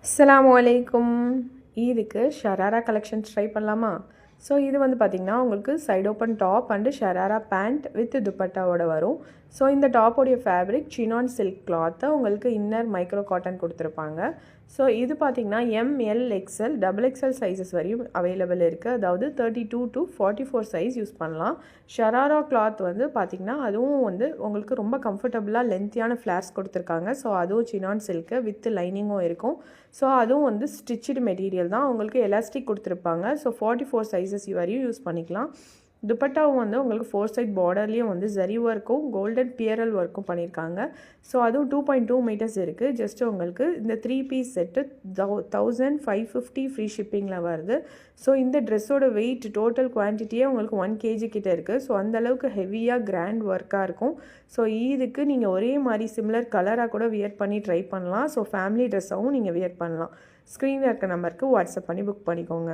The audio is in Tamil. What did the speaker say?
அஸ்ஸலாமு அலைக்கும். இதுக்கு ஷராரா கலெக்ஷன்ஸ் ட்ரை பண்ணலாமா? ஸோ இது வந்து பார்த்திங்கன்னா உங்களுக்கு side open top and sharara pant with துப்பட்டாவோட வரும். ஸோ இந்த டாப்போடைய ஃபேப்ரிக் சினான் சில்க் கிளாத்தை உங்களுக்கு இன்னர் மைக்ரோ காட்டன் கொடுத்துருப்பாங்க. ஸோ இது பார்த்திங்கன்னா ML XL XXL சைஸஸ் வரையும் அவைலபிள் இருக்குது. அதாவது 32 to 44 சைஸ் யூஸ் பண்ணலாம். ஷராரா கிளாத் வந்து பார்த்திங்கன்னா அதுவும் வந்து உங்களுக்கு ரொம்ப கம்ஃபர்டபுளாக லென்த்தியான ஃப்ளார்ஸ் கொடுத்துருக்காங்க. ஸோ அதுவும் சினான் சில்க்கு வித் லைனிங்கும் இருக்கும். ஸோ அதுவும் வந்து ஸ்டிச்சுடு மெட்டீரியல் தான், உங்களுக்கு எலாஸ்டிக் கொடுத்துருப்பாங்க. ஸோ 44 சைஸஸ் வரையும் யூஸ் பண்ணிக்கலாம். துப்பட்டாவும் வந்து உங்களுக்கு 4 சைட் பார்டர்லேயும் வந்து ஜரி ஒர்க்கும் கோல்டன் பியரல் ஒர்க்கும் பண்ணியிருக்காங்க. ஸோ அதுவும் 2.2 மீட்டர்ஸ் இருக்குது. ஜஸ்ட்டு உங்களுக்கு இந்த 3 பீஸ் செட்டு 1550 ஃப்ரீ ஷிப்பிங்கில் வருது. ஸோ இந்த ட்ரெஸ்ஸோட வெயிட் டோட்டல் குவான்டிட்டியே உங்களுக்கு 1 kg கிட்டே இருக்குது. ஸோ அந்தளவுக்கு ஹெவியாக கிராண்ட் ஒர்க்காக இருக்கும். ஸோ இதுக்கு நீங்கள் ஒரே மாதிரி சிமிலர் கலராக கூட வியர் பண்ணி ட்ரை பண்ணலாம். ஸோ ஃபேமிலி ட்ரெஸ்ஸாகவும் நீங்கள் வியர் பண்ணலாம். ஸ்க்ரீனில் இருக்க நம்பருக்கு வாட்ஸ்அப் பண்ணி புக் பண்ணிக்கோங்க.